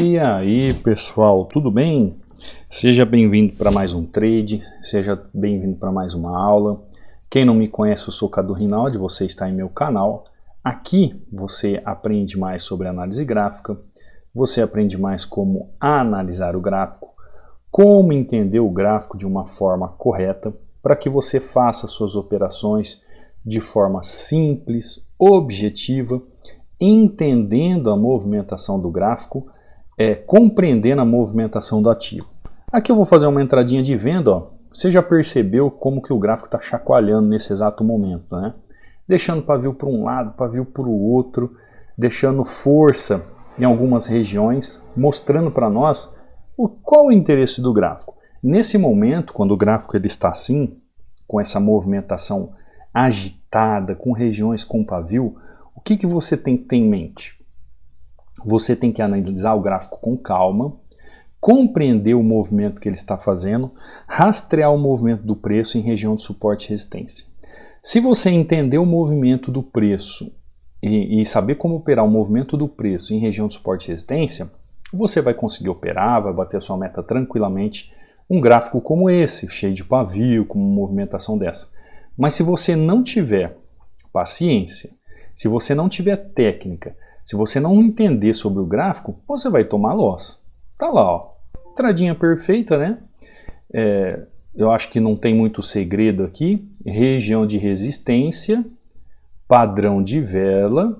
E aí pessoal, tudo bem? Seja bem-vindo para mais um trade, seja bem-vindo para mais uma aula. Quem não me conhece, eu sou Cadu Rinaldi, você está em meu canal. Aqui você aprende mais sobre análise gráfica, você aprende mais como analisar o gráfico, como entender o gráfico de uma forma correta, para que você faça suas operações de forma simples, objetiva, entendendo a movimentação do gráfico, compreendendo a movimentação do ativo. Aqui eu vou fazer uma entradinha de venda, ó. Você já percebeu como que o gráfico está chacoalhando nesse exato momento, né? Deixando pavio para um lado, pavio para o outro, deixando força em algumas regiões, mostrando para nós qual o interesse do gráfico. Nesse momento, quando o gráfico ele está assim, com essa movimentação agitada, com regiões com pavio, o que você tem que ter em mente? Você tem que analisar o gráfico com calma, compreender o movimento que ele está fazendo, rastrear o movimento do preço em região de suporte e resistência. Se você entender o movimento do preço e saber como operar o movimento do preço em região de suporte e resistência, você vai conseguir operar, vai bater a sua meta tranquilamente, um gráfico como esse, cheio de pavio, com uma movimentação dessa. Mas se você não tiver paciência, se você não tiver técnica, se você não entender sobre o gráfico, você vai tomar loss. Tá lá, ó. Entradinha perfeita, né? Eu acho que não tem muito segredo aqui. Região de resistência, padrão de vela.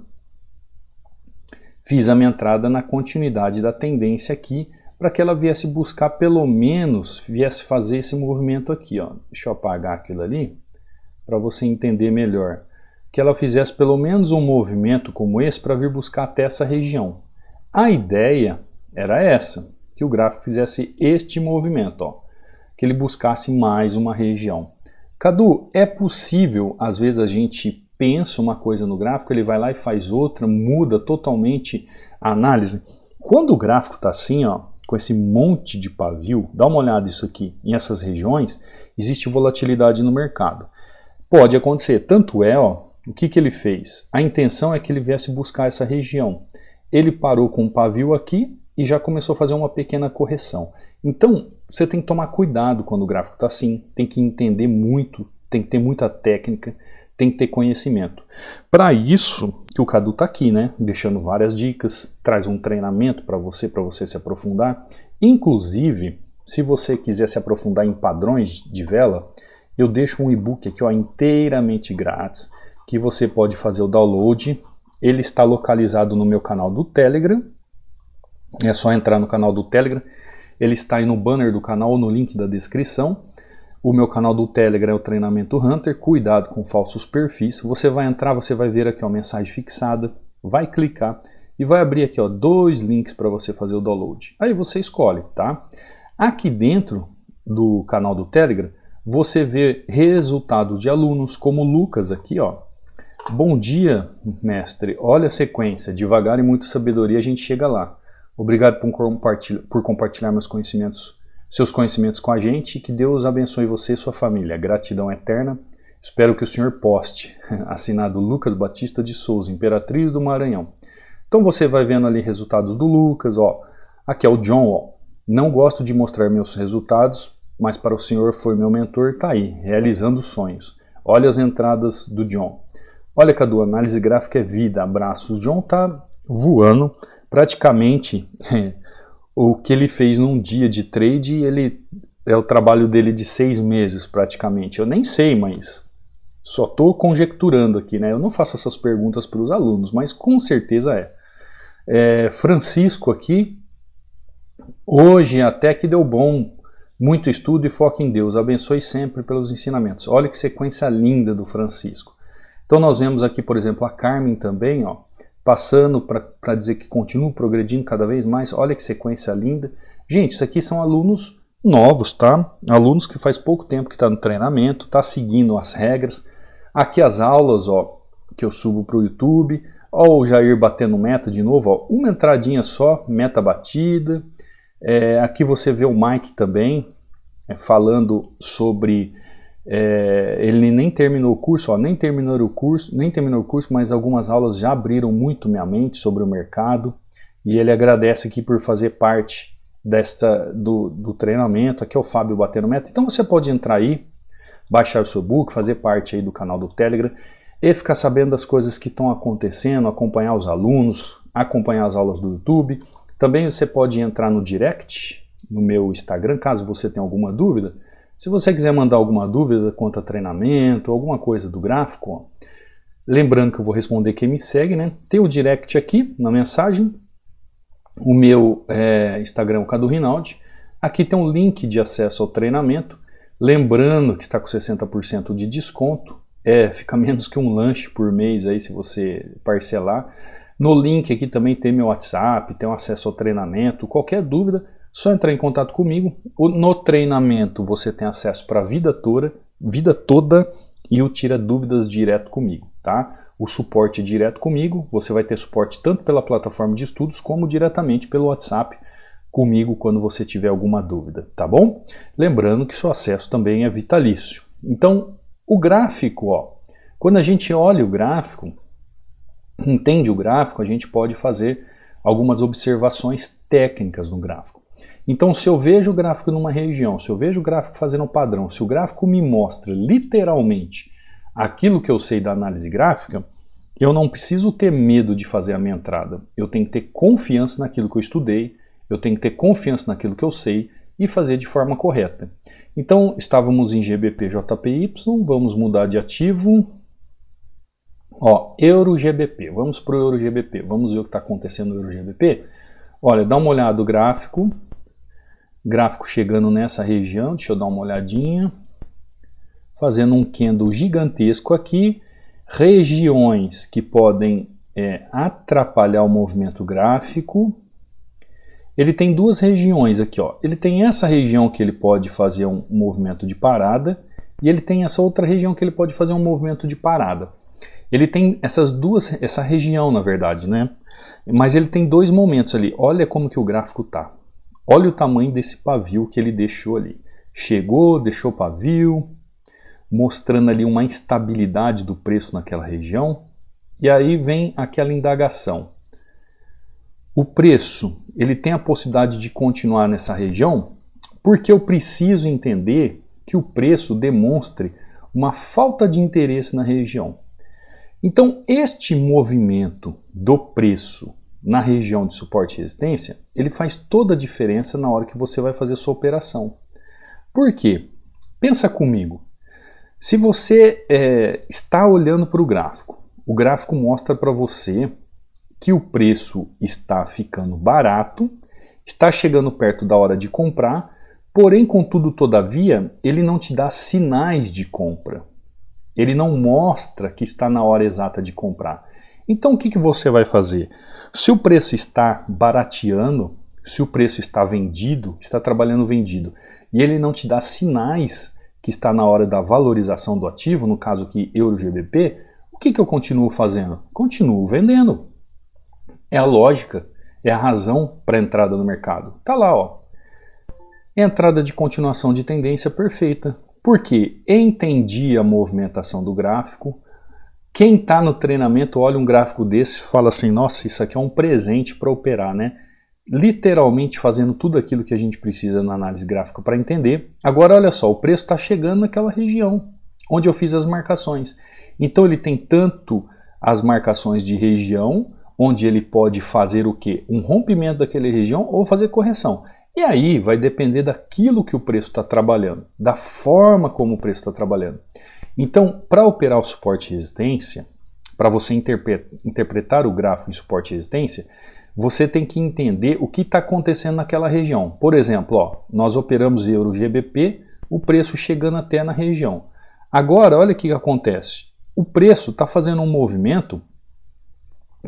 Fiz a minha entrada na continuidade da tendência aqui, para que ela viesse buscar pelo menos, viesse fazer esse movimento aqui, ó. Deixa eu apagar aquilo ali, para você entender melhor. Que ela fizesse pelo menos um movimento como esse para vir buscar até essa região. A ideia era essa, que o gráfico fizesse este movimento, ó, que ele buscasse mais uma região. Cadu, é possível, às vezes a gente pensa uma coisa no gráfico, ele vai lá e faz outra, muda totalmente a análise. Quando o gráfico está assim, ó, com esse monte de pavio, dá uma olhada nisso aqui, em essas regiões, existe volatilidade no mercado. Pode acontecer, tanto é, ó, o que ele fez? A intenção é que ele viesse buscar essa região. Ele parou com um pavio aqui e já começou a fazer uma pequena correção. Então, você tem que tomar cuidado quando o gráfico está assim, tem que entender muito, tem que ter muita técnica, tem que ter conhecimento. Para isso que o Cadu está aqui, né? Deixando várias dicas, traz um treinamento para você se aprofundar. Inclusive, se você quiser se aprofundar em padrões de vela, eu deixo um e-book aqui, ó, inteiramente grátis, que você pode fazer o download. Ele está localizado no meu canal do Telegram. É só entrar no canal do Telegram. Ele está aí no banner do canal ou no link da descrição. O meu canal do Telegram é o Treinamento Hunter. Cuidado com falsos perfis. Você vai entrar, você vai ver aqui, ó, mensagem fixada. Vai clicar e vai abrir aqui, ó, 2 links para você fazer o download. Aí você escolhe, tá? Aqui dentro do canal do Telegram, você vê resultados de alunos como o Lucas aqui, ó. Bom dia, mestre. Olha a sequência. Devagar e muita sabedoria a gente chega lá. Obrigado por compartilhar seus conhecimentos com a gente. Que Deus abençoe você e sua família. Gratidão eterna. Espero que o senhor poste. Assinado Lucas Batista de Souza, Imperatriz do Maranhão. Então você vai vendo ali resultados do Lucas. Ó. Aqui é o John. Ó. Não gosto de mostrar meus resultados, mas para o senhor foi meu mentor. Tá aí, realizando sonhos. Olha as entradas do John. Olha, Cadu, análise gráfica é vida, abraços. John tá voando, praticamente o que ele fez num dia de trade, ele é o trabalho dele de 6 meses praticamente. Eu nem sei, mas só tô conjecturando aqui, né? Eu não faço essas perguntas para os alunos, mas com certeza Francisco aqui, hoje até que deu bom, muito estudo e foco em Deus, abençoe sempre pelos ensinamentos. Olha que sequência linda do Francisco. Então nós vemos aqui, por exemplo, a Carmen também, ó, passando para dizer que continua progredindo cada vez mais. Olha que sequência linda. Gente, isso aqui são alunos novos, tá? Alunos que faz pouco tempo que está no treinamento, está seguindo as regras. Aqui as aulas, ó, que eu subo para o YouTube. Ó, o Jair batendo meta de novo, ó, uma entradinha só, meta batida. Aqui você vê o Mike também, falando sobre... ele nem terminou o curso, ó, nem terminou o curso, mas algumas aulas já abriram muito minha mente sobre o mercado e ele agradece aqui por fazer parte do treinamento. Aqui é o Fábio Batendo Meta. Então você pode entrar aí, baixar o seu book, fazer parte aí do canal do Telegram e ficar sabendo das coisas que estão acontecendo, acompanhar os alunos, acompanhar as aulas do YouTube. Também você pode entrar no direct, no meu Instagram, caso você tenha alguma dúvida. Se você quiser mandar alguma dúvida quanto a treinamento, alguma coisa do gráfico, ó, lembrando que eu vou responder quem me segue, né? Tem o direct aqui na mensagem, o meu Instagram é o Cadu Rinaldi. Aqui tem um link de acesso ao treinamento, lembrando que está com 60% de desconto, fica menos que um lanche por mês aí se você parcelar. No link aqui também tem meu WhatsApp, tem um acesso ao treinamento. Qualquer dúvida, só entrar em contato comigo. No treinamento você tem acesso para a vida toda e o Tira Dúvidas direto comigo, tá? O suporte é direto comigo, você vai ter suporte tanto pela plataforma de estudos como diretamente pelo WhatsApp comigo quando você tiver alguma dúvida, tá bom? Lembrando que seu acesso também é vitalício. Então, o gráfico, ó, quando a gente olha o gráfico, entende o gráfico, a gente pode fazer algumas observações técnicas no gráfico. Então, se eu vejo o gráfico numa região, se eu vejo o gráfico fazendo um padrão, se o gráfico me mostra literalmente aquilo que eu sei da análise gráfica, eu não preciso ter medo de fazer a minha entrada. Eu tenho que ter confiança naquilo que eu estudei, eu tenho que ter confiança naquilo que eu sei e fazer de forma correta. Então, estávamos em GBP/JPY, vamos mudar de ativo. Ó, Euro-GBP, vamos para o Euro-GBP, vamos ver o que está acontecendo no Euro-GBP. Olha, dá uma olhada no gráfico chegando nessa região, deixa eu dar uma olhadinha, fazendo um candle gigantesco aqui, regiões que podem atrapalhar o movimento gráfico. Ele tem duas regiões aqui, ó. Ele tem essa região que ele pode fazer um movimento de parada e ele tem essa outra região que ele pode fazer um movimento de parada. Ele tem essa região, na verdade, né? Mas ele tem dois momentos ali. Olha como que o gráfico tá. Olha o tamanho desse pavio que ele deixou ali. Chegou, deixou pavio, mostrando ali uma instabilidade do preço naquela região. E aí vem aquela indagação. O preço, ele tem a possibilidade de continuar nessa região? Porque eu preciso entender que o preço demonstre uma falta de interesse na região. Então, este movimento do preço na região de suporte e resistência, ele faz toda a diferença na hora que você vai fazer sua operação. Por quê? Pensa comigo. Se você está olhando para o gráfico mostra para você que o preço está ficando barato, está chegando perto da hora de comprar, porém, contudo, todavia, ele não te dá sinais de compra. Ele não mostra que está na hora exata de comprar. Então o que você vai fazer? Se o preço está barateando, se o preço está vendido, está trabalhando vendido, e ele não te dá sinais que está na hora da valorização do ativo, no caso aqui Euro-GBP, o que eu continuo fazendo? Continuo vendendo. É a lógica, é a razão para a entrada no mercado. Tá lá, ó. Entrada de continuação de tendência perfeita. Porque entendi a movimentação do gráfico. Quem está no treinamento olha um gráfico desse e fala assim, nossa, isso aqui é um presente para operar, né? Literalmente fazendo tudo aquilo que a gente precisa na análise gráfica para entender. Agora olha só, o preço está chegando naquela região onde eu fiz as marcações. Então ele tem tanto as marcações de região, onde ele pode fazer o quê? Um rompimento daquela região ou fazer correção. E aí vai depender daquilo que o preço está trabalhando, da forma como o preço está trabalhando. Então, para operar o suporte e resistência, para você interpretar o gráfico em suporte e resistência, você tem que entender o que está acontecendo naquela região. Por exemplo, ó, nós operamos Euro-GBP, o preço chegando até na região. Agora, olha o que acontece. O preço está fazendo um movimento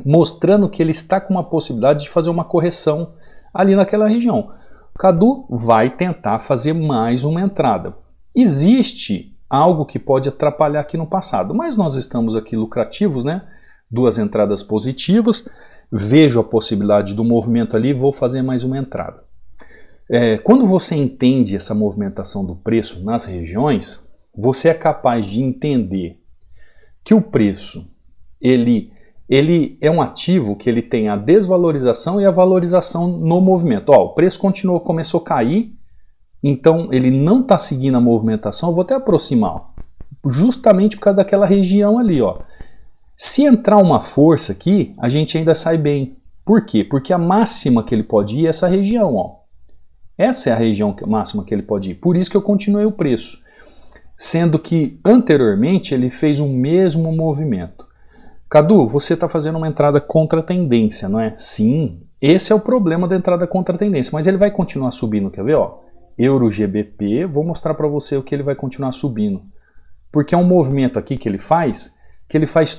mostrando que ele está com uma possibilidade de fazer uma correção ali naquela região. Cadu vai tentar fazer mais uma entrada. Existe algo que pode atrapalhar aqui no passado, mas nós estamos aqui lucrativos, né? Duas entradas positivas, vejo a possibilidade do movimento ali, vou fazer mais uma entrada. Quando você entende essa movimentação do preço nas regiões, você é capaz de entender que o preço ele ele é um ativo que ele tem a desvalorização e a valorização no movimento. Ó, o preço começou a cair, então ele não está seguindo a movimentação. Eu vou até aproximar, ó, justamente por causa daquela região ali. Ó. Se entrar uma força aqui, a gente ainda sai bem. Por quê? Porque a máxima que ele pode ir é essa região. Ó. Essa é a região máxima que ele pode ir. Por isso que eu continuei o preço. Sendo que anteriormente ele fez o mesmo movimento. Cadu, você está fazendo uma entrada contra a tendência, não é? Sim, esse é o problema da entrada contra a tendência, mas ele vai continuar subindo, quer ver? Ó, Euro GBP, vou mostrar para você o que ele vai continuar subindo. Porque é um movimento aqui que ele faz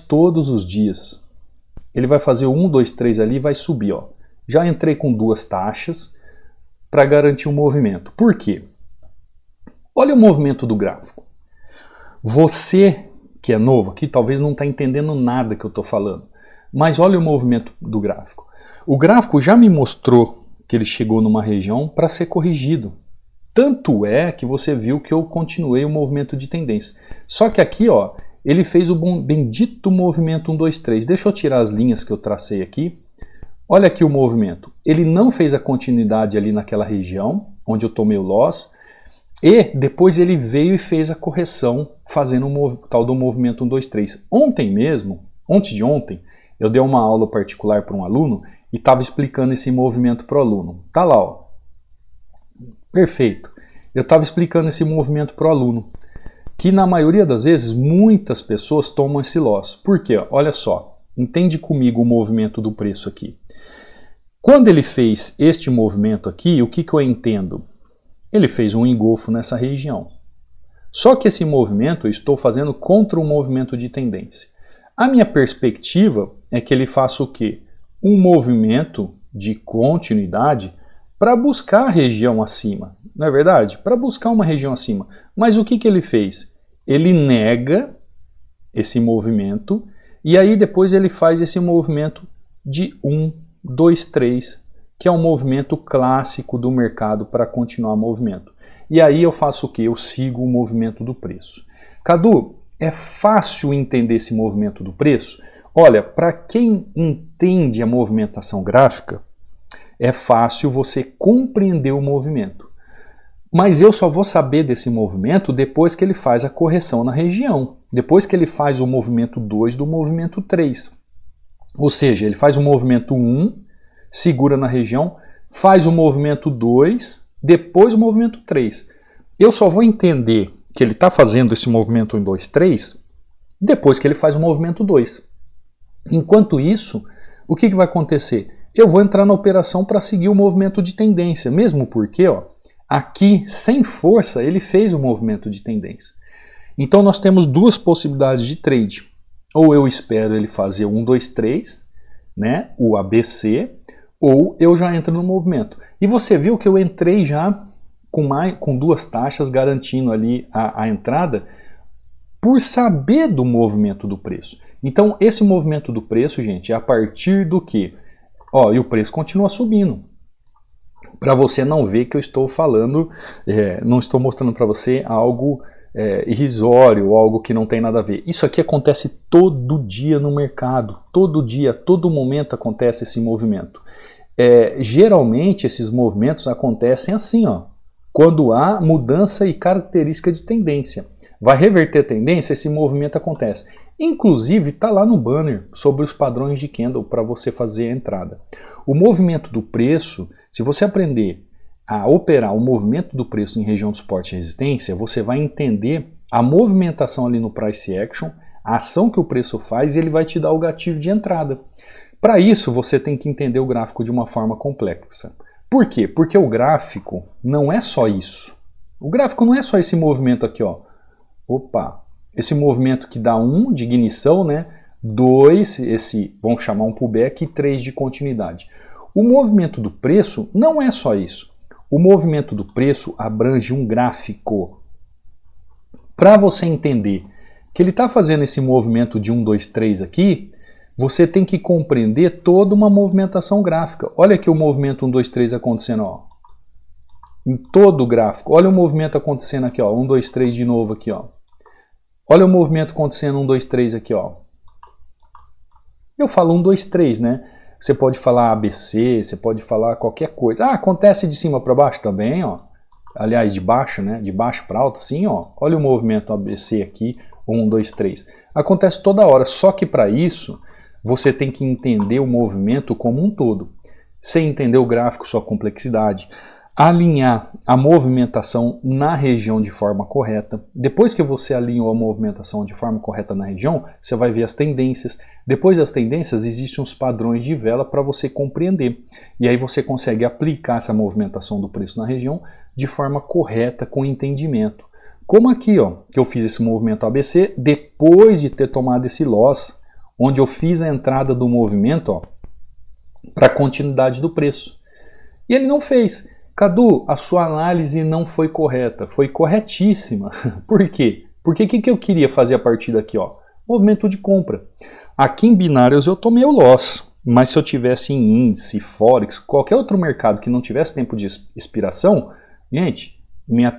todos os dias. Ele vai fazer o 1, 2, 3 ali e vai subir. Ó. Já entrei com 2 taxas para garantir um movimento. Por quê? Olha o movimento do gráfico. Você que é novo aqui, talvez não está entendendo nada que eu estou falando. Mas olha o movimento do gráfico. O gráfico já me mostrou que ele chegou numa região para ser corrigido. Tanto é que você viu que eu continuei o movimento de tendência. Só que aqui, ó, ele fez o bendito movimento 1, 2, 3. Deixa eu tirar as linhas que eu tracei aqui. Olha aqui o movimento. Ele não fez a continuidade ali naquela região, onde eu tomei o loss. E depois ele veio e fez a correção, fazendo o tal do movimento 1, 2, 3. Ontem mesmo, antes de ontem, eu dei uma aula particular para um aluno e estava explicando esse movimento para o aluno. Tá lá, ó. Perfeito. Eu estava explicando esse movimento para o aluno, que na maioria das vezes muitas pessoas tomam esse loss. Por quê? Olha só, entende comigo o movimento do preço aqui. Quando ele fez este movimento aqui, o que eu entendo? Ele fez um engolfo nessa região. Só que esse movimento eu estou fazendo contra um movimento de tendência. A minha perspectiva é que ele faça o quê? Um movimento de continuidade para buscar a região acima. Não é verdade? Para buscar uma região acima. Mas o que ele fez? Ele nega esse movimento e aí depois ele faz esse movimento de 1, 2, 3, que é um movimento clássico do mercado para continuar o movimento. E aí eu faço o quê? Eu sigo o movimento do preço. Cadu, é fácil entender esse movimento do preço? Olha, para quem entende a movimentação gráfica, é fácil você compreender o movimento. Mas eu só vou saber desse movimento depois que ele faz a correção na região. Depois que ele faz o movimento 2 do movimento 3. Ou seja, ele faz o movimento 1, segura na região, faz o movimento 2, depois o movimento 3. Eu só vou entender que ele está fazendo esse movimento 1, 2, 3 depois que ele faz o movimento 2. Enquanto isso, o que vai acontecer? Eu vou entrar na operação para seguir o movimento de tendência, mesmo porque ó, aqui, sem força, ele fez o movimento de tendência. Então nós temos duas possibilidades de trade. Ou eu espero ele fazer 1, 2, 3, né, o ABC, ou eu já entro no movimento. E você viu que eu entrei já com 2 taxas garantindo ali a entrada por saber do movimento do preço. Então esse movimento do preço, gente, é a partir do que? Ó, e o preço continua subindo. Para você não ver que eu estou falando, não estou mostrando para você algo irrisório, algo que não tem nada a ver. Isso aqui acontece todo dia no mercado, todo dia, todo momento acontece esse movimento. Geralmente esses movimentos acontecem assim, ó, quando há mudança e característica de tendência. Vai reverter a tendência, esse movimento acontece. Inclusive está lá no banner sobre os padrões de candle para você fazer a entrada. O movimento do preço, se você aprender a operar o movimento do preço em região de suporte e resistência, você vai entender a movimentação ali no price action, a ação que o preço faz e ele vai te dar o gatilho de entrada. Para isso você tem que entender o gráfico de uma forma complexa. Por quê? Porque o gráfico não é só isso. O gráfico não é só esse movimento aqui, ó. Opa, esse movimento que dá 1 de ignição, né? 2, esse, vamos chamar um pullback, e 3 de continuidade. O movimento do preço não é só isso. O movimento do preço abrange um gráfico. Para você entender que ele está fazendo esse movimento de 1, 2, 3 aqui, você tem que compreender toda uma movimentação gráfica. Olha aqui o movimento 1, 2, 3 acontecendo, ó. Em todo o gráfico. Olha o movimento acontecendo aqui, ó. 1, 2, 3 de novo aqui, ó. Olha o movimento acontecendo 1, 2, 3 aqui, ó. Eu falo 1, 2, 3, né? Você pode falar ABC, você pode falar qualquer coisa. Ah, acontece de cima para baixo também, ó. Aliás, de baixo, né? De baixo para alto, sim, ó. Olha o movimento ABC aqui, 1, 2, 3. Acontece toda hora, só que para isso você tem que entender o movimento como um todo. Sem entender o gráfico, sua complexidade, alinhar a movimentação na região de forma correta. Depois que você alinhou a movimentação de forma correta na região, você vai ver as tendências. Depois das tendências, existem os padrões de vela para você compreender. E aí você consegue aplicar essa movimentação do preço na região de forma correta, com entendimento. Como aqui, ó, que eu fiz esse movimento ABC depois de ter tomado esse loss, onde eu fiz a entrada do movimento para a continuidade do preço. E ele não fez. Cadu, a sua análise não foi correta. Foi corretíssima. Por quê? Porque o que eu queria fazer a partir daqui? Ó? Movimento de compra. Aqui em binários eu tomei o loss. Mas se eu tivesse em índice, Forex, qualquer outro mercado que não tivesse tempo de expiração, gente, minha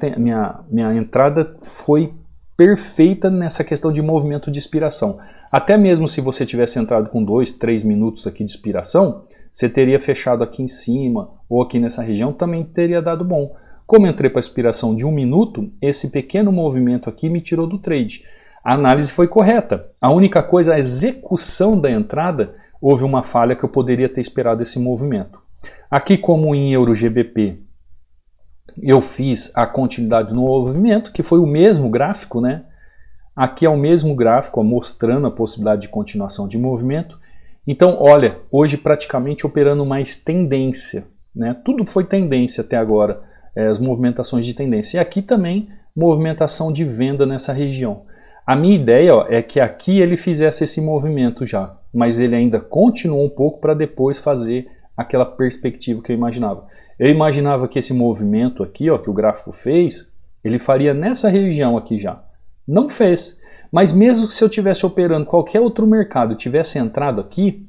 entrada foi perfeita nessa questão de movimento de expiração. Até mesmo se você tivesse entrado com 2, 3 minutos aqui de expiração, você teria fechado aqui em cima ou aqui nessa região, também teria dado bom. Como eu entrei para a expiração de 1 minuto, esse pequeno movimento aqui me tirou do trade. A análise foi correta. A única coisa, a execução da entrada, houve uma falha que eu poderia ter esperado esse movimento. Aqui, como em Euro GBP, eu fiz a continuidade no movimento, que foi o mesmo gráfico, né? Aqui é o mesmo gráfico, ó, mostrando a possibilidade de continuação de movimento. Então, olha, hoje praticamente operando mais tendência, né? Tudo foi tendência até agora, as movimentações de tendência. E aqui também, movimentação de venda nessa região. A minha ideia, ó, é que aqui ele fizesse esse movimento já, mas ele ainda continuou um pouco para depois fazer aquela perspectiva que eu imaginava. Eu imaginava que esse movimento aqui, ó, que o gráfico fez, ele faria nessa região aqui já. Não fez. Mas mesmo que se eu estivesse operando qualquer outro mercado, tivesse entrado aqui,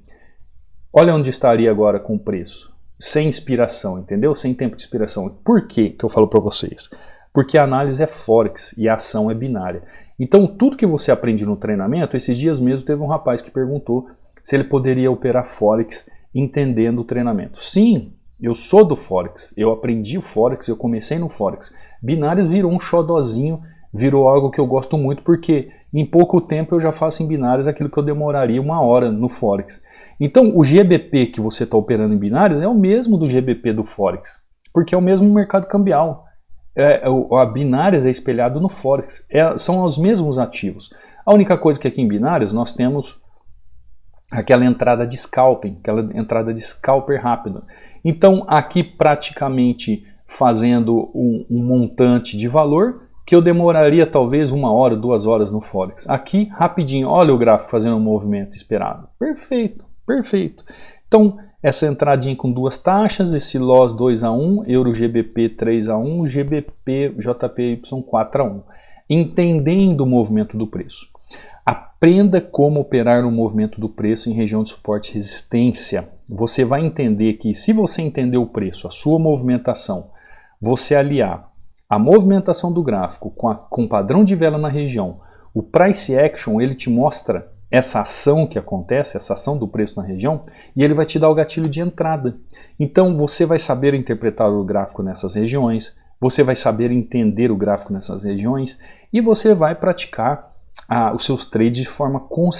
olha onde estaria agora com o preço. Sem inspiração, entendeu? Sem tempo de inspiração. Por quê que eu falo para vocês? Porque a análise é Forex e a ação é binária. Então tudo que você aprende no treinamento, esses dias mesmo teve um rapaz que perguntou se ele poderia operar Forex entendendo o treinamento. Sim, eu sou do Forex, eu aprendi o Forex, eu comecei no Forex. Binários virou um xodozinho, virou algo que eu gosto muito porque em pouco tempo eu já faço em binários aquilo que eu demoraria 1 hora no Forex. Então o GBP que você está operando em binários é o mesmo do GBP do Forex, porque é o mesmo mercado cambial. A binários é espelhado no Forex, são os mesmos ativos. A única coisa que aqui em binários nós temos aquela entrada de scalping, aquela entrada de scalper rápida. Então aqui praticamente fazendo um montante de valor que eu demoraria talvez 1 hora, 2 horas no Forex. Aqui rapidinho, olha o gráfico fazendo um movimento esperado. Perfeito, perfeito. Então essa entradinha com 2 taxas, esse loss 2-1, Euro GBP 3-1, GBP JPY 4-1. Entendendo o movimento do preço. Aprenda como operar no movimento do preço em região de suporte e resistência. Você vai entender que se você entender o preço, a sua movimentação, você aliar a movimentação do gráfico com o padrão de vela na região, o price action, ele te mostra essa ação que acontece, essa ação do preço na região, e ele vai te dar o gatilho de entrada. Então você vai saber interpretar o gráfico nessas regiões, você vai saber entender o gráfico nessas regiões e você vai praticar os seus trades de forma com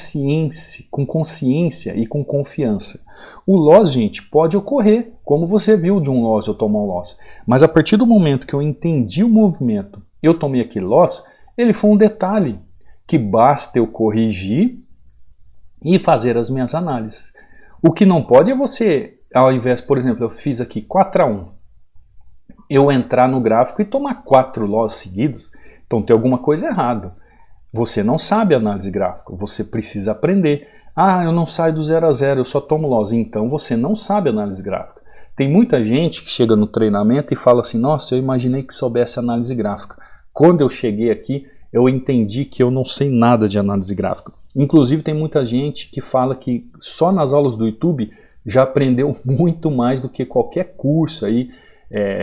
consciência e com confiança. O loss, gente, pode ocorrer, como você viu de um loss eu tomar um loss, mas a partir do momento que eu entendi o movimento, eu tomei aquele loss, ele foi um detalhe que basta eu corrigir e fazer as minhas análises. O que não pode é você, ao invés, por exemplo, eu fiz aqui 4-1, eu entrar no gráfico e tomar 4 loss seguidos, então tem alguma coisa errada. Você não sabe análise gráfica, você precisa aprender. Ah, eu não saio do 0 a 0, eu só tomo loss. Então você não sabe análise gráfica. Tem muita gente que chega no treinamento e fala assim, nossa, eu imaginei que soubesse análise gráfica. Quando eu cheguei aqui, eu entendi que eu não sei nada de análise gráfica. Inclusive tem muita gente que fala que só nas aulas do YouTube já aprendeu muito mais do que qualquer curso aí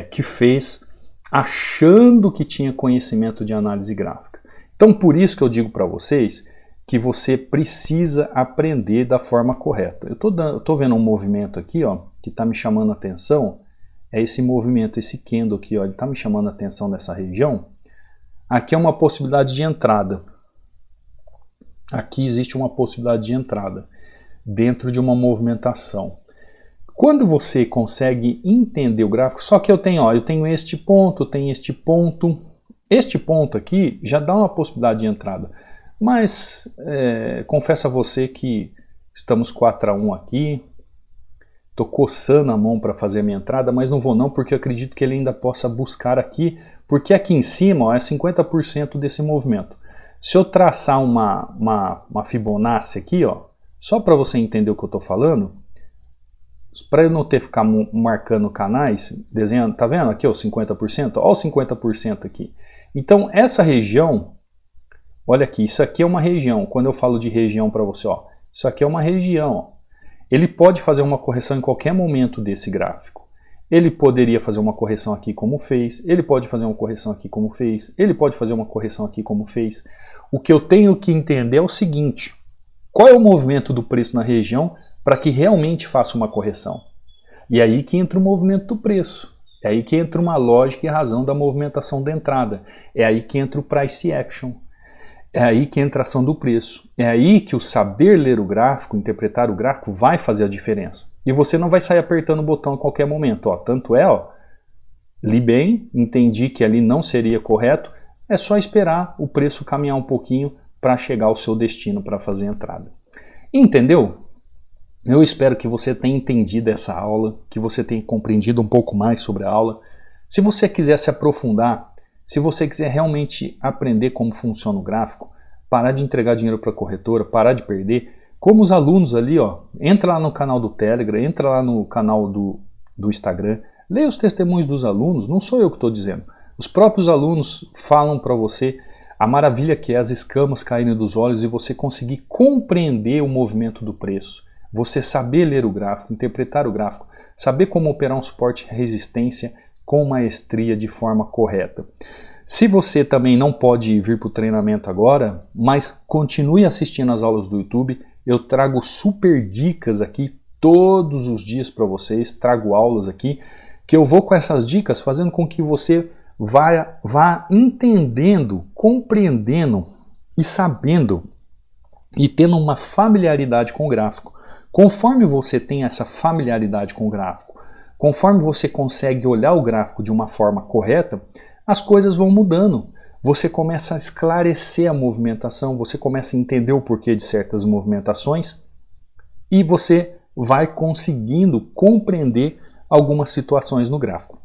que fez achando que tinha conhecimento de análise gráfica. Então por isso que eu digo para vocês que você precisa aprender da forma correta. Eu tô vendo um movimento aqui, ó, que está me chamando a atenção. É esse movimento, esse candle aqui, ó, ele está me chamando a atenção nessa região. Aqui é uma possibilidade de entrada. Aqui existe uma possibilidade de entrada dentro de uma movimentação. Quando você consegue entender o gráfico, só que eu tenho este ponto, este ponto aqui já dá uma possibilidade de entrada. Mas confesso a você que estamos 4-1 aqui, estou coçando a mão para fazer a minha entrada, mas não vou não, porque eu acredito que ele ainda possa buscar aqui, porque aqui em cima ó, é 50% desse movimento. Se eu traçar uma Fibonacci aqui, ó, só para você entender o que eu estou falando, para eu não ter que ficar marcando canais, desenhando, tá vendo aqui ó, 50%? Olha o 50% aqui. Então essa região, olha aqui, isso aqui é uma região, quando eu falo de região para você, ó, isso aqui é uma região, ó. Ele pode fazer uma correção em qualquer momento desse gráfico. Ele poderia fazer uma correção aqui como fez, ele pode fazer uma correção aqui como fez, ele pode fazer uma correção aqui como fez. O que eu tenho que entender é o seguinte, qual é o movimento do preço na região para que realmente faça uma correção? E é aí que entra o movimento do preço, é aí que entra uma lógica e razão da movimentação da entrada, é aí que entra o price action. É aí que entra a ação do preço. É aí que o saber ler o gráfico, interpretar o gráfico, vai fazer a diferença. E você não vai sair apertando o botão a qualquer momento. Ó. Tanto é, ó, li bem, entendi que ali não seria correto, é só esperar o preço caminhar um pouquinho para chegar ao seu destino, para fazer a entrada. Entendeu? Eu espero que você tenha entendido essa aula, que você tenha compreendido um pouco mais sobre a aula. Se você quiser se aprofundar, se você quiser realmente aprender como funciona o gráfico, parar de entregar dinheiro para a corretora, parar de perder, como os alunos ali, ó, entra lá no canal do Telegram, entra lá no canal do Instagram, leia os testemunhos dos alunos, não sou eu que estou dizendo. Os próprios alunos falam para você a maravilha que é as escamas caírem dos olhos e você conseguir compreender o movimento do preço. Você saber ler o gráfico, interpretar o gráfico, saber como operar um suporte e resistência com maestria de forma correta. Se você também não pode vir para o treinamento agora, mas continue assistindo as aulas do YouTube, eu trago super dicas aqui todos os dias para vocês, trago aulas aqui, que eu vou com essas dicas fazendo com que você vá entendendo, compreendendo e sabendo e tendo uma familiaridade com o gráfico. Conforme você tem essa familiaridade com o gráfico, conforme você consegue olhar o gráfico de uma forma correta, as coisas vão mudando. Você começa a esclarecer a movimentação, você começa a entender o porquê de certas movimentações e você vai conseguindo compreender algumas situações no gráfico.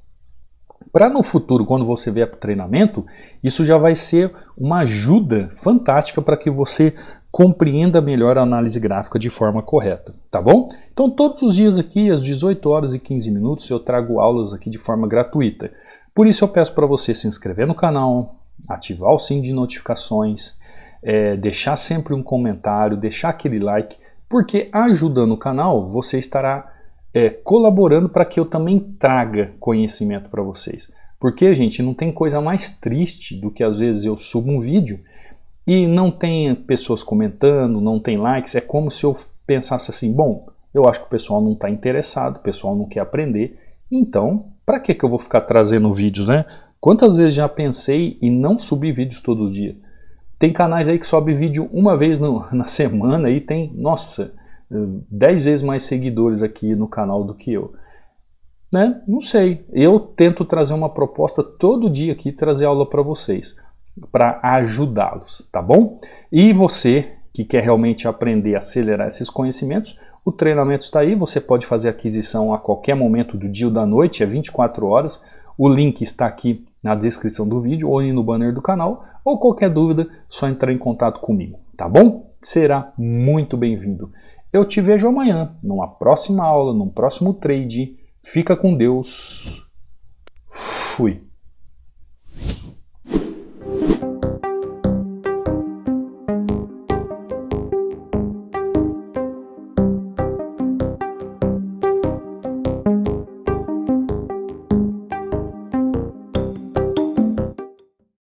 Para no futuro, quando você vier para o treinamento, isso já vai ser uma ajuda fantástica para que você compreenda melhor a análise gráfica de forma correta, tá bom? Então todos os dias aqui, às 18 horas e 15 minutos, eu trago aulas aqui de forma gratuita. Por isso eu peço para você se inscrever no canal, ativar o sininho de notificações, deixar sempre um comentário, deixar aquele like, porque ajudando o canal, você estará colaborando para que eu também traga conhecimento para vocês. Porque, gente, não tem coisa mais triste do que às vezes eu subo um vídeo e não tem pessoas comentando, não tem likes, é como se eu pensasse assim, bom, eu acho que o pessoal não está interessado, o pessoal não quer aprender, então, para que eu vou ficar trazendo vídeos, né? Quantas vezes já pensei em não subir vídeos todo dia? Tem canais aí que sobe vídeo uma vez na semana e tem, nossa, 10 vezes mais seguidores aqui no canal do que eu. Né? Não sei, eu tento trazer uma proposta todo dia aqui, trazer aula para vocês, para ajudá-los, tá bom? E você que quer realmente aprender a acelerar esses conhecimentos, o treinamento está aí, você pode fazer aquisição a qualquer momento do dia ou da noite, é 24 horas, o link está aqui na descrição do vídeo ou no banner do canal, ou qualquer dúvida, só entrar em contato comigo, tá bom? Será muito bem-vindo. Eu te vejo amanhã, numa próxima aula, num próximo trade. Fica com Deus. Fui.